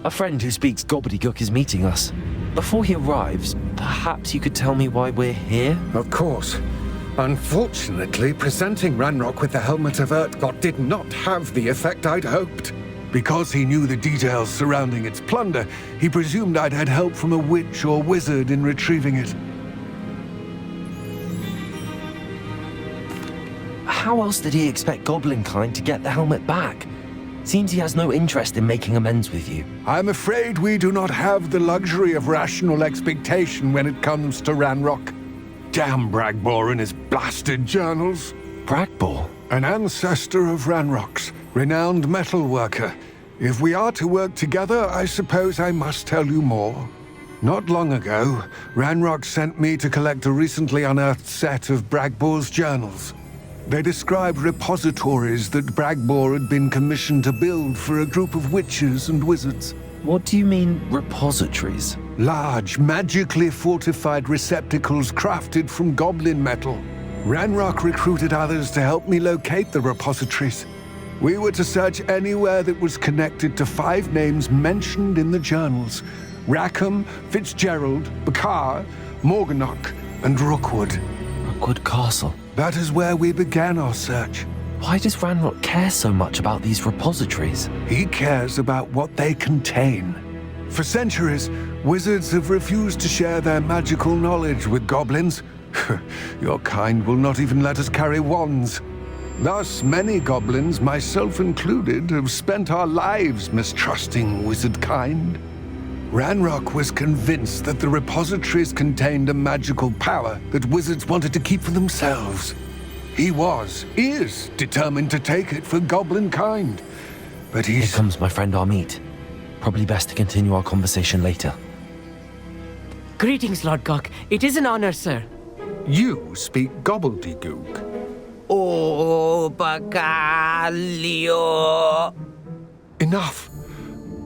A friend who speaks gobbledygook is meeting us. Before he arrives, perhaps you could tell me why we're here? Of course. Unfortunately, presenting Ranrock with the Helmet of Urtkot did not have the effect I'd hoped. Because he knew the details surrounding its plunder, he presumed I'd had help from a witch or wizard in retrieving it. How else did he expect Goblinkind to get the helmet back? Seems he has no interest in making amends with you. I'm afraid we do not have the luxury of rational expectation when it comes to Ranrock. Damn Bragbor and his blasted journals. Bragbor? An ancestor of Ranrock's, renowned metal worker. If we are to work together, I suppose I must tell you more. Not long ago, Ranrock sent me to collect a recently unearthed set of Bragbor's journals. They described repositories that Bragbor had been commissioned to build for a group of witches and wizards. What do you mean, repositories? Large, magically fortified receptacles crafted from goblin metal. Ranrock recruited others to help me locate the repositories. We were to search anywhere that was connected to 5 names mentioned in the journals: Rackham, Fitzgerald, Bakar, Morganach, and Rookwood. Rookwood Castle. That is where we began our search. Why does Ranrock care so much about these repositories? He cares about what they contain. For centuries, wizards have refused to share their magical knowledge with goblins. Your kind will not even let us carry wands. Thus, many goblins, myself included, have spent our lives mistrusting wizard kind. Ranrock was convinced that the repositories contained a magical power that wizards wanted to keep for themselves. He is determined to take it for goblin kind. But Here comes my friend Amit. Probably best to continue our conversation later. Greetings, Lord Gok. It is an honor, sir. You speak gobbledygook. Oh, Bagalio. Enough.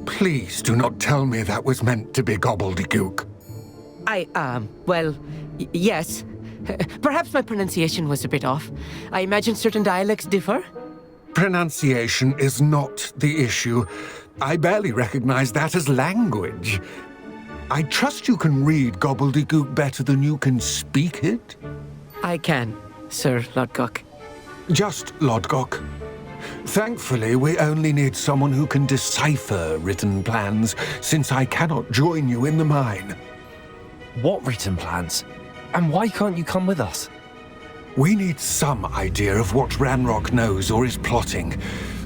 Please do not tell me that was meant to be gobbledygook. Yes. Perhaps my pronunciation was a bit off. I imagine certain dialects differ. Pronunciation is not the issue. I barely recognize that as language. I trust you can read gobbledygook better than you can speak it? I can, Sir Lord Gok. Just Lodgok. Thankfully, we only need someone who can decipher written plans, since I cannot join you in the mine. What written plans? And why can't you come with us? We need some idea of what Ranrock knows or is plotting.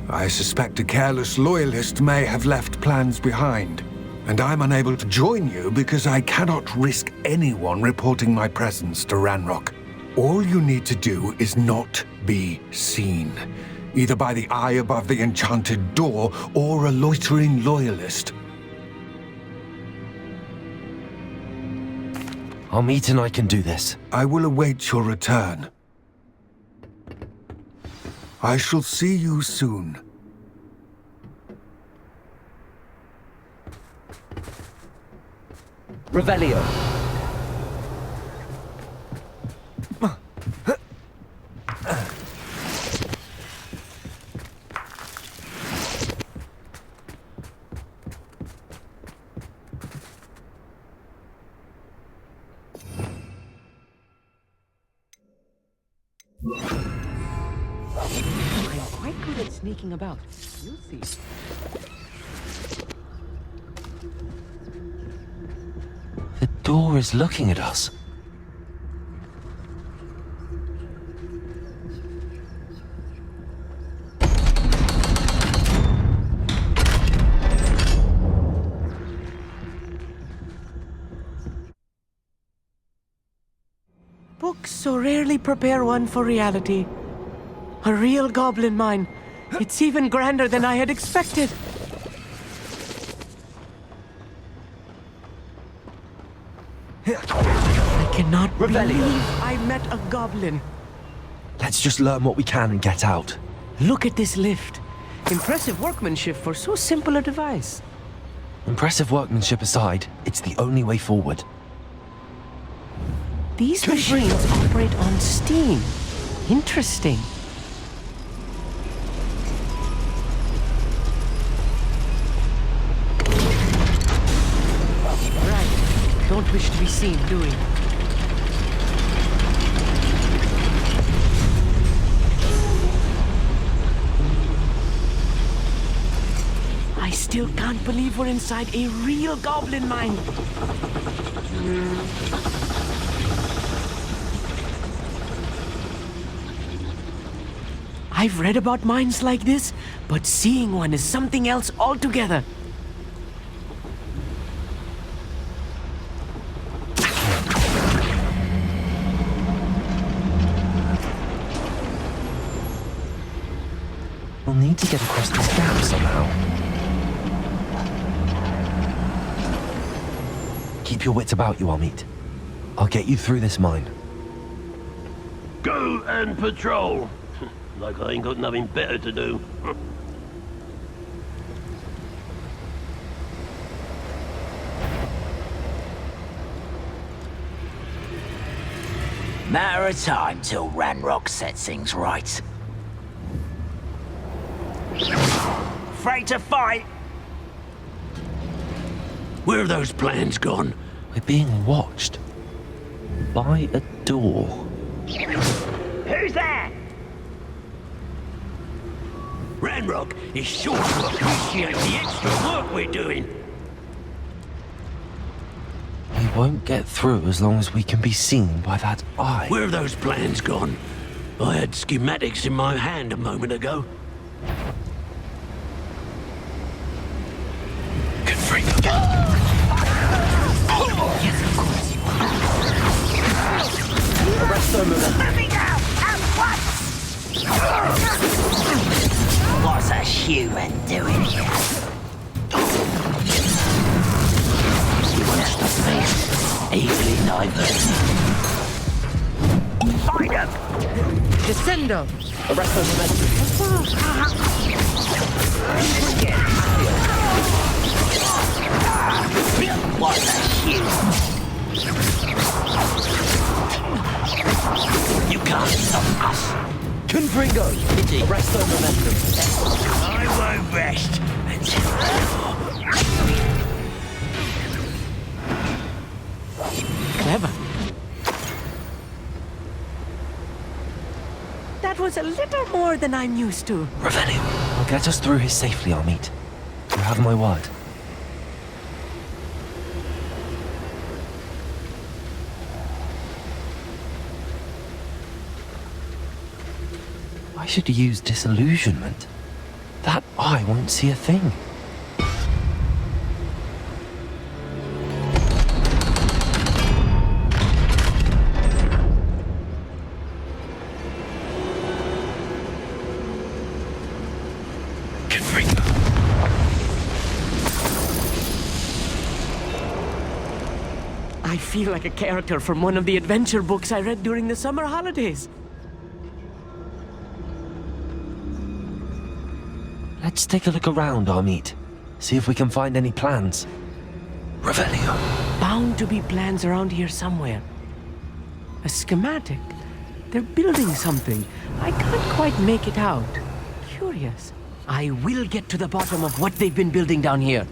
I suspect a careless loyalist may have left plans behind. And I'm unable to join you because I cannot risk anyone reporting my presence to Ranrock. All you need to do is not be seen, either by the eye above the enchanted door or a loitering loyalist. Amit and I can do this. I will await your return. I shall see you soon. Revelio. I'm quite good at sneaking about. You'll see. The door is looking at us. Books so rarely prepare one for reality. A real goblin mine. It's even grander than I had expected. I cannot believe I met a goblin. Let's just learn what we can and get out. Look at this lift. Impressive workmanship for so simple a device. Impressive workmanship aside, it's the only way forward. These machines operate on steam. Interesting. wish to be seen doing. I still can't believe we're inside a real goblin mine. I've read about mines like this, but seeing one is something else altogether. We'll need to get across this gap somehow. Keep your wits about you, Amit. I'll get you through this mine. Go and patrol. Like I ain't got nothing better to do. Matter of time till Ranrock sets things right. Afraid to fight? Where have those plans gone? We're being watched. By a door. Who's there? Ranrock is sure to appreciate the extra work we're doing. We won't get through as long as we can be seen by that eye. Where have those plans gone? I had schematics in my hand a moment ago. Yes, of course you are. Arrest them. Let me go! At once! What's a human doing here? You want to stop me? Easily diverted. Find him! Descendo! Arrest them. What a human! You can't stop us! Confringo! Arrest them. Momentum. I won't rest until Clever. That was a little more than I'm used to. Revelio. I'll get us through here safely, Amit. You have my word. I should use disillusionment. That eye won't see a thing. I feel like a character from one of the adventure books I read during the summer holidays. Let's take a look around, Amit. See if we can find any plans. Revelio. Bound to be plans around here somewhere. A schematic. They're building something. I can't quite make it out. Curious. I will get to the bottom of what they've been building down here.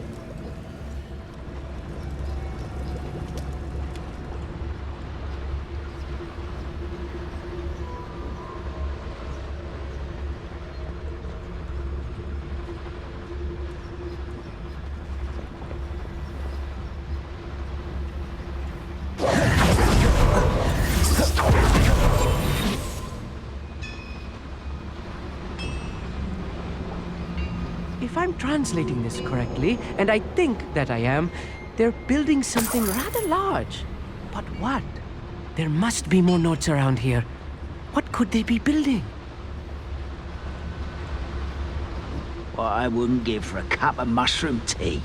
If I'm translating this correctly, and I think that I am, they're building something rather large. But what? There must be more notes around here. What could they be building? what I wouldn't give for a cup of mushroom tea.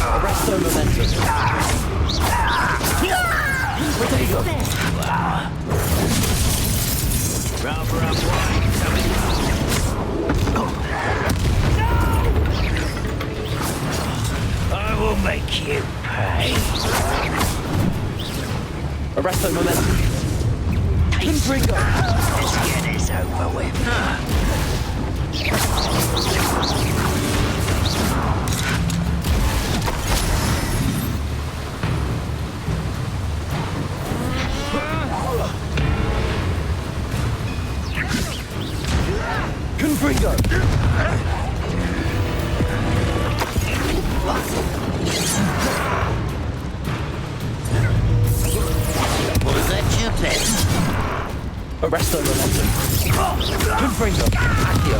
Arresto momentum. Rather unwise coming up. I will make you pay. Arresto momentum. Confringo! Let's get this over with. Confringo! Was that your best? Arresto momentum. Confringo! Accio!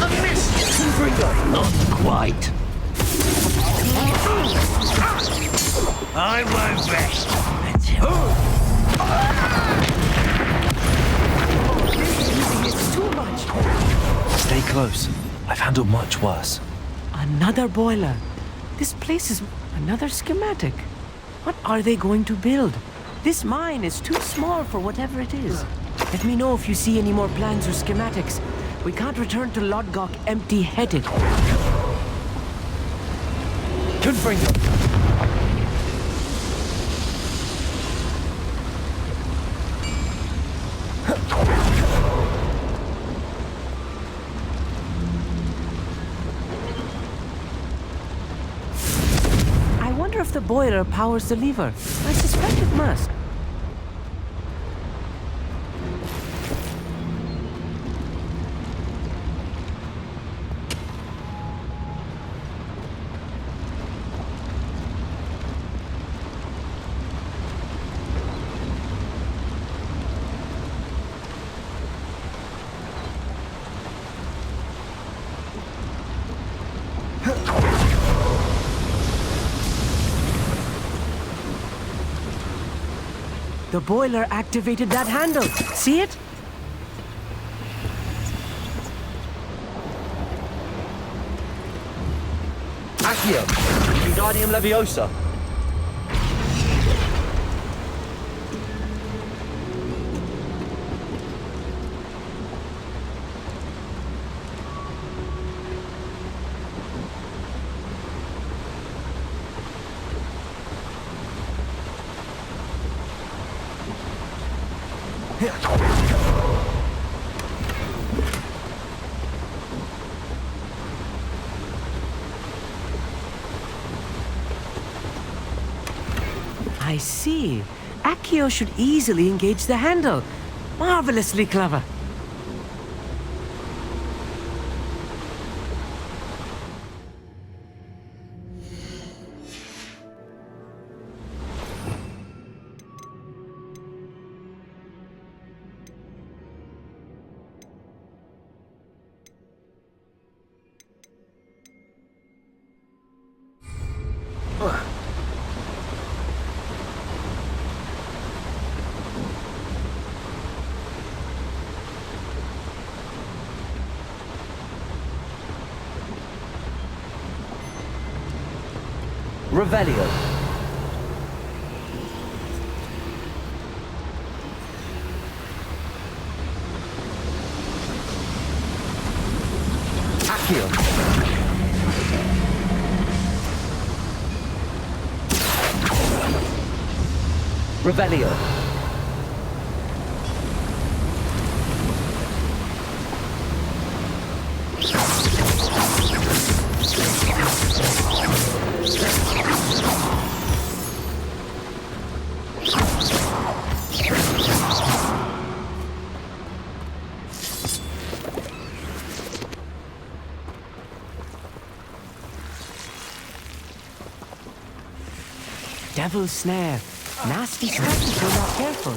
A miss! Confringo! Not quite. I won't rest until... It's too much. Stay close. I've handled much worse. Another boiler. This place is another schematic. What are they going to build? This mine is too small for whatever it is. Let me know if you see any more plans or schematics. We can't return to Lodgok empty-headed. Confringo! I wonder if the boiler powers the lever. I suspect it must. The boiler activated that handle. See it? Accio! Wingardium Leviosa! I see. Accio should easily engage the handle. Marvelously clever. Revelio. Accio. Revelio. Devil's snare. Nasty stuff if we're not careful.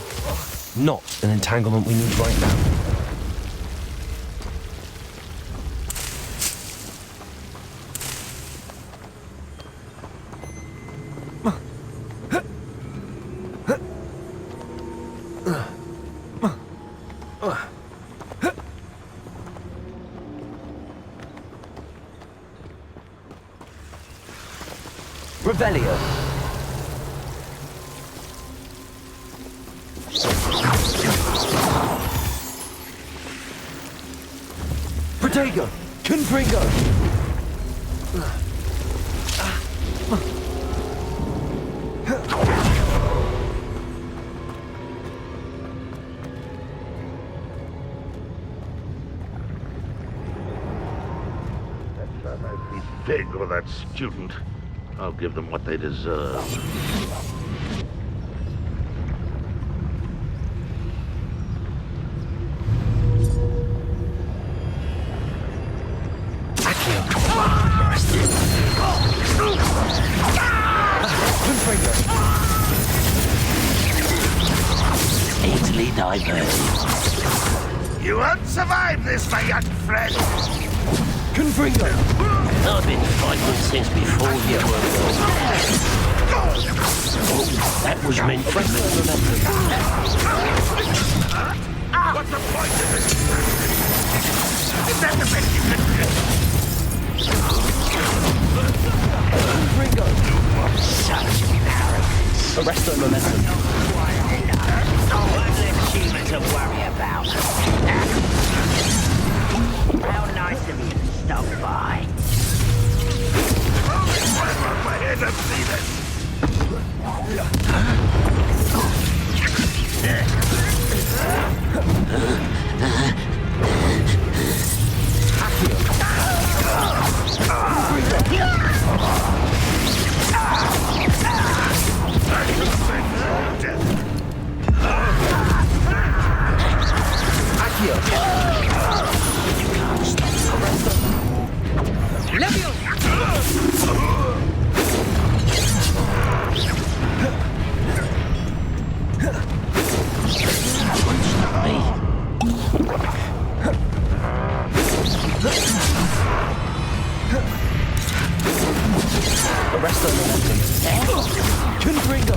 Not an entanglement we need right now. Revelio. Protego. Confringo. Pig or that student. I'll give them what they deserve. Easily diverted. You won't survive this, my young friend! Confringo. I've been fighting since before you were born. Oh, that was meant for me. What's the point of this? Is that the best you can do? Confringo. Such arrogance. Arresto momentum. One less human to worry about. How nice of you to stop by. My head up, see this! Arresto momentum. Confringo.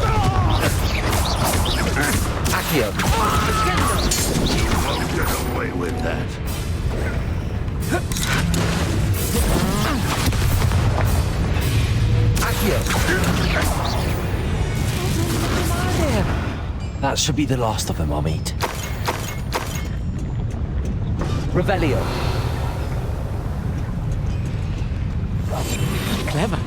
Accio. Get away with that. Accio. That should be the last of them I'll meet. Revelio. Clever.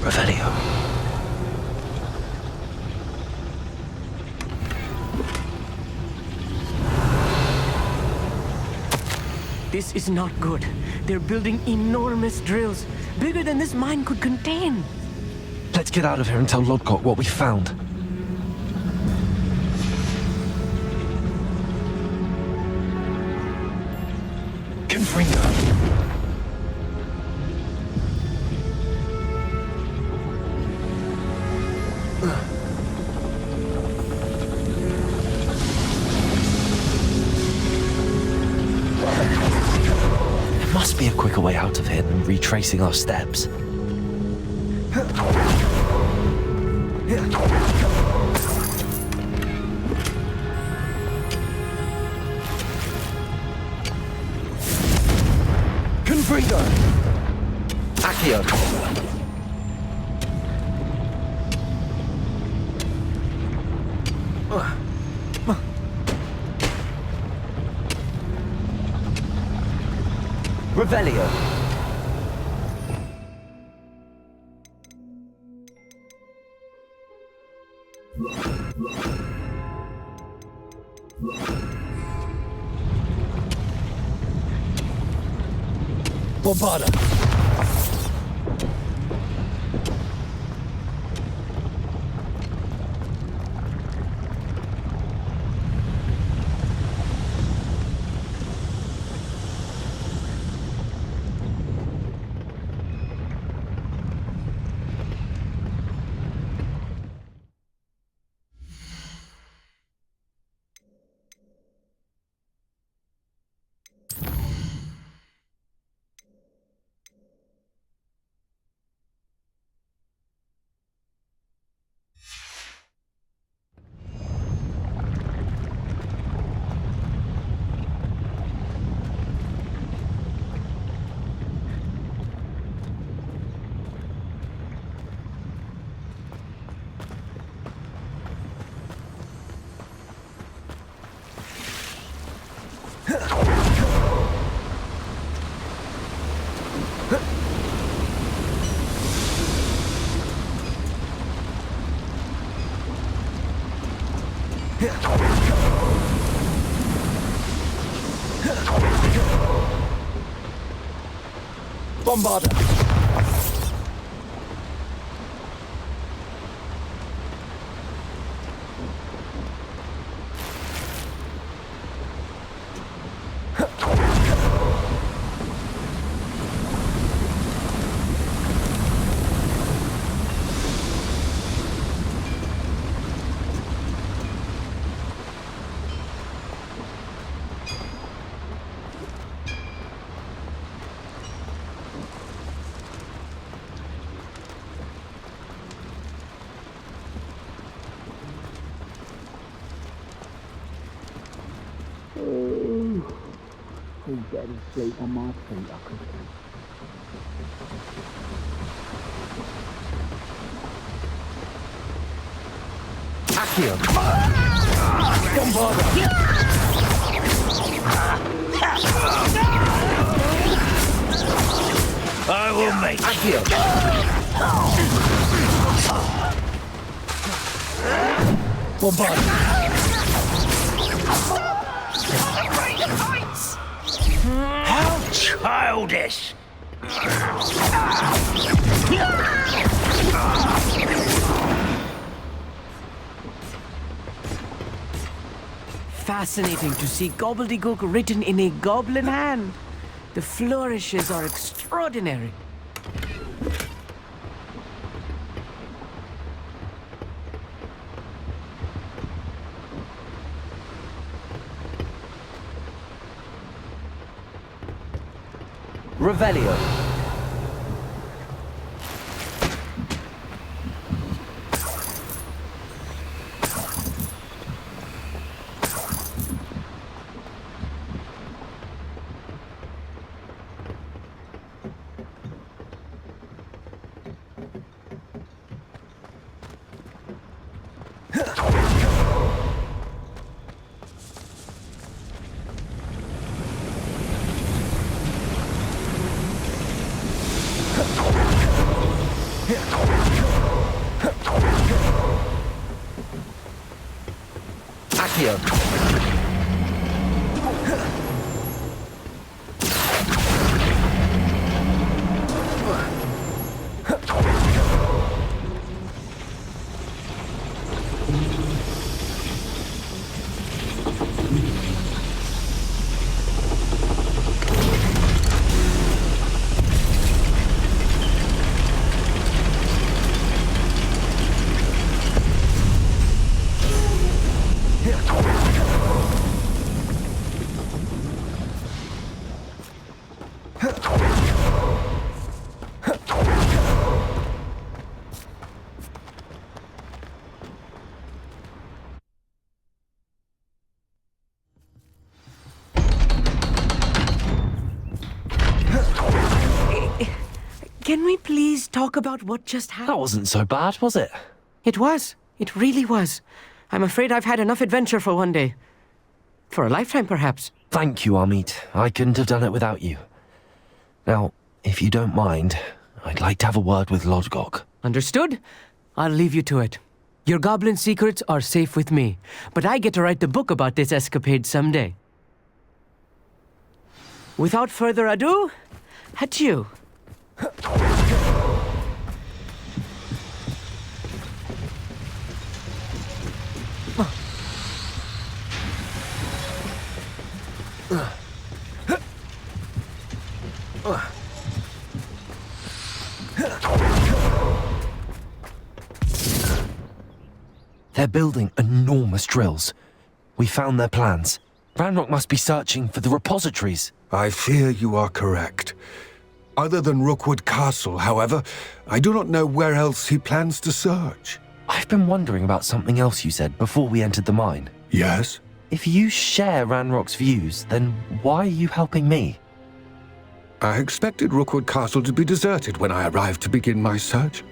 Revelio. This is not good. They're building enormous drills, bigger than this mine could contain. Let's get out of here and tell Lodgok what we found. Confringo. There must be a quicker way out of here than retracing our steps. Confringo. Accio. Revelio. Bombarda. Bombarder! He's getting sleep on my feet, I could. Accio! Bombarder! I will make Accio! Bombarder! How childish! Fascinating to see gobbledygook written in a goblin hand. The flourishes are extraordinary. Revelio. Accio. Can we please talk about what just happened? That wasn't so bad, was it? It was. It really was. I'm afraid I've had enough adventure for one day. For a lifetime, perhaps. Thank you, Amit. I couldn't have done it without you. Now, if you don't mind, I'd like to have a word with Lodgok. Understood? I'll leave you to it. Your goblin secrets are safe with me, but I get to write the book about this escapade someday. Without further ado, adieu. They're building enormous drills. We found their plans. Ranrock must be searching for the repositories. I fear you are correct. Other than Rookwood Castle, however, I do not know where else he plans to search. I've been wondering about something else you said before we entered the mine. Yes? If you share Ranrock's views, then why are you helping me? I expected Rookwood Castle to be deserted when I arrived to begin my search.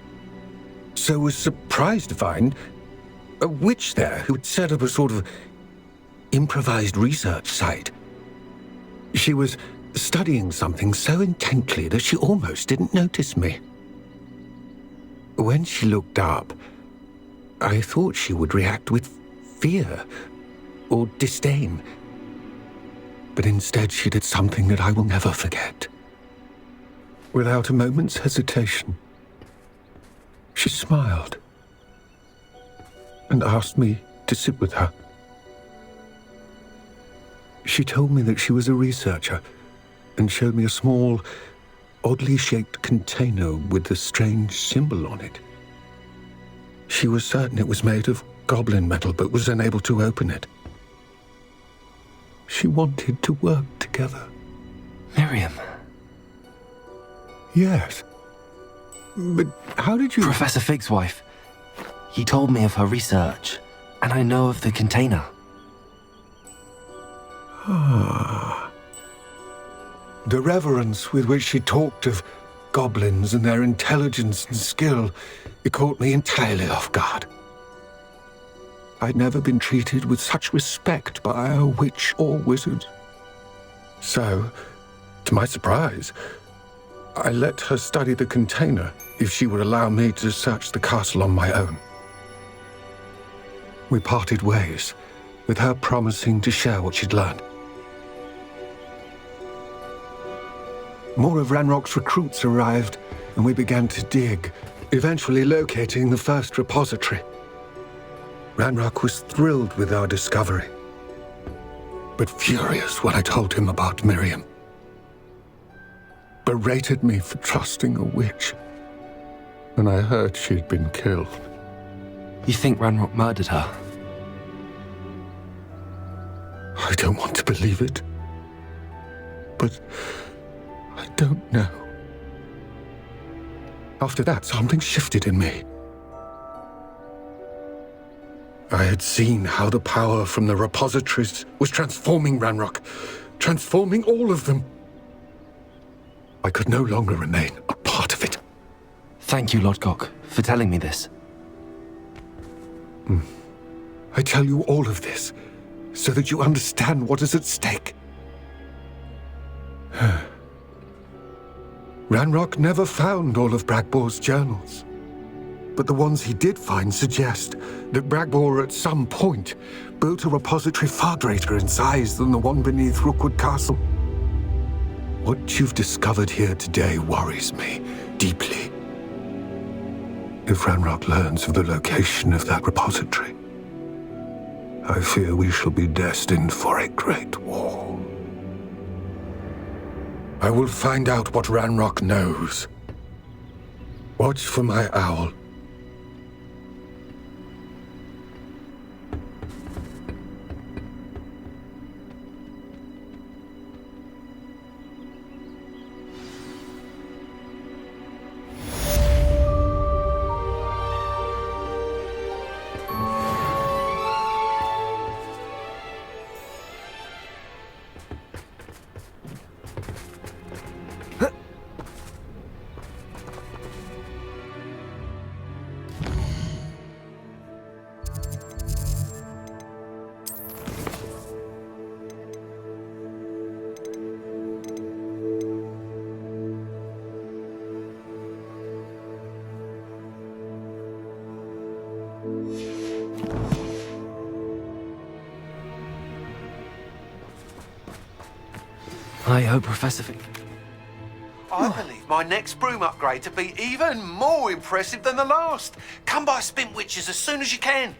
So was surprised to find a witch there who had set up a sort of improvised research site. She was studying something so intently that she almost didn't notice me. When she looked up, I thought she would react with fear or disdain. But instead she did something that I will never forget. Without a moment's hesitation, she smiled and asked me to sit with her. She told me that she was a researcher and showed me a small, oddly shaped container with a strange symbol on it. She was certain it was made of goblin metal, but was unable to open it. She wanted to work together. Miriam. Yes. But how did you... Professor Fig's wife. He told me of her research, and I know of the container. Ah. The reverence with which she talked of goblins and their intelligence and skill, it caught me entirely off guard. I'd never been treated with such respect by a witch or wizard. So, to my surprise, I let her study the container if she would allow me to search the castle on my own. We parted ways, with her promising to share what she'd learned. More of Ranrock's recruits arrived, and we began to dig, eventually locating the first repository. Ranrock was thrilled with our discovery, but furious when I told him about Miriam. Berated me for trusting a witch, and I heard she'd been killed. You think Ranrock murdered her? I don't want to believe it, but I don't know. After that, something shifted in me. I had seen how the power from the repositories was transforming Ranrock, transforming all of them. I could no longer remain a part of it. Thank you, Lodgok, for telling me this. I tell you all of this so that you understand what is at stake. Ranrock never found all of Bragbor's journals, but the ones he did find suggest that Bragbor at some point built a repository far greater in size than the one beneath Rookwood Castle. What you've discovered here today worries me deeply. If Ranrock learns of the location of that repository, I fear we shall be destined for a great war. I will find out what Ranrock knows. Watch for my owl. I hope Professor Fig... I believe my next broom upgrade to be even more impressive than the last. Come by Spin Witches as soon as you can.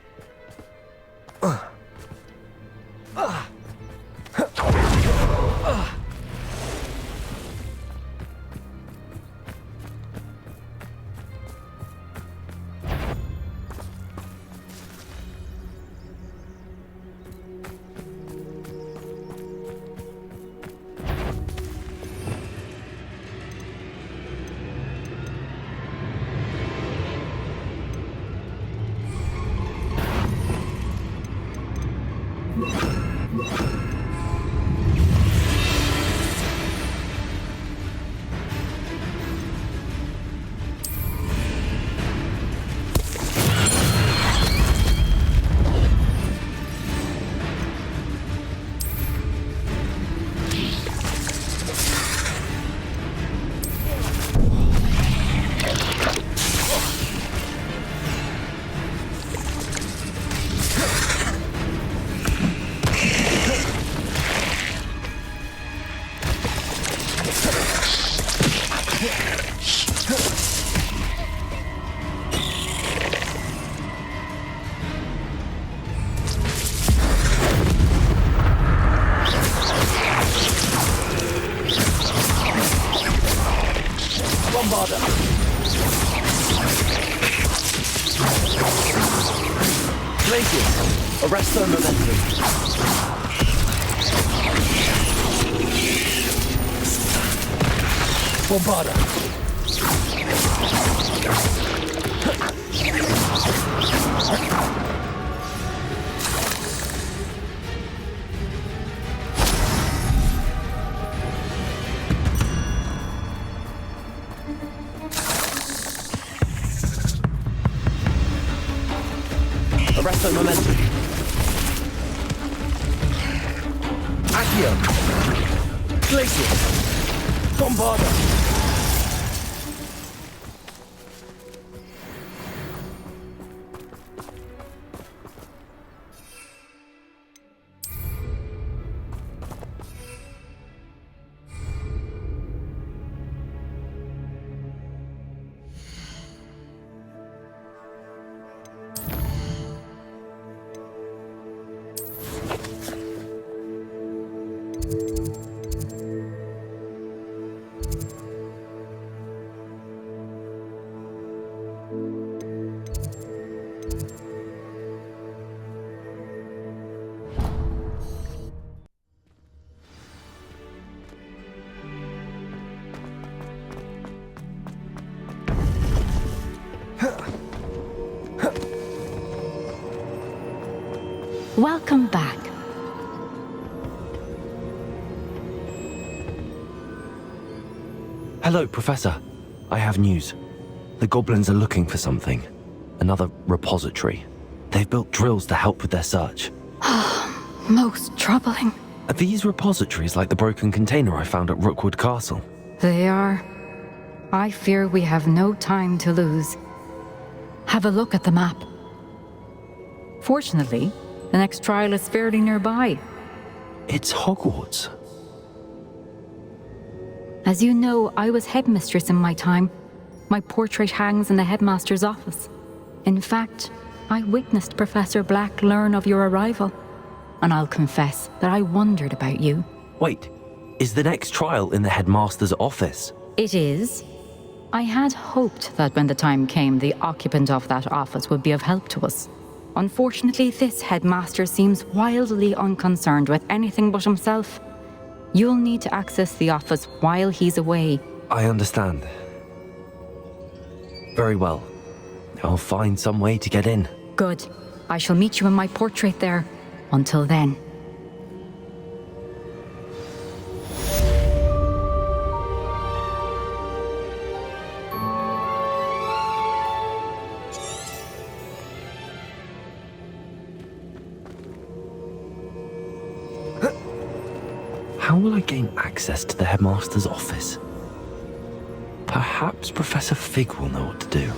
Bombarder! Glaciers! Arrest their momentum! Bombarder! Arrest their momentum! Accio! Glacier! Bombarder! Welcome back. Hello, Professor. I have news. The goblins are looking for something. Another repository. They've built drills to help with their search. Most troubling. Are these repositories like the broken container I found at Rookwood Castle? They are. I fear we have no time to lose. Have a look at the map. Fortunately, the next trial is fairly nearby. It's Hogwarts. As you know, I was headmistress in my time. My portrait hangs in the headmaster's office. In fact, I witnessed Professor Black learn of your arrival. And I'll confess that I wondered about you. Wait, is the next trial in the headmaster's office? It is. I had hoped that when the time came, the occupant of that office would be of help to us. Unfortunately, this headmaster seems wildly unconcerned with anything but himself. You'll need to access the office while he's away. I understand. Very well. I'll find some way to get in. Good. I shall meet you in my portrait there. Until then. How will I gain access to the headmaster's office? Perhaps Professor Fig will know what to do.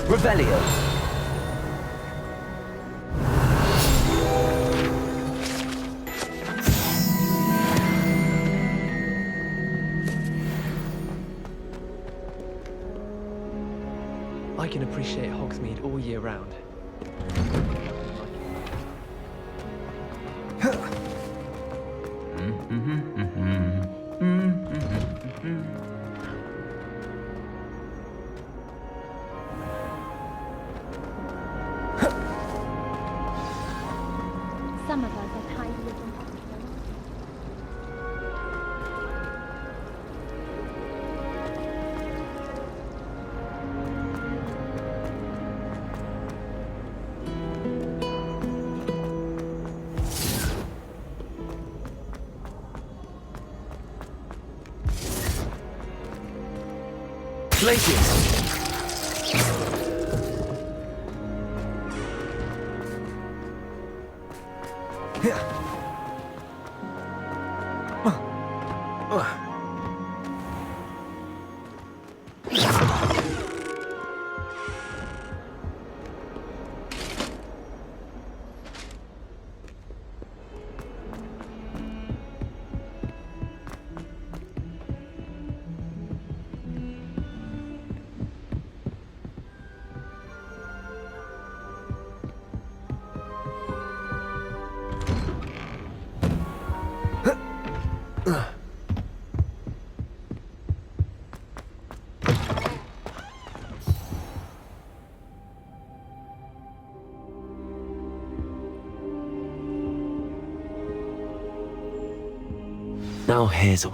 Revelio. appreciate Hogsmeade all year round. Some of us are tiny little monsters. Places! Now here's what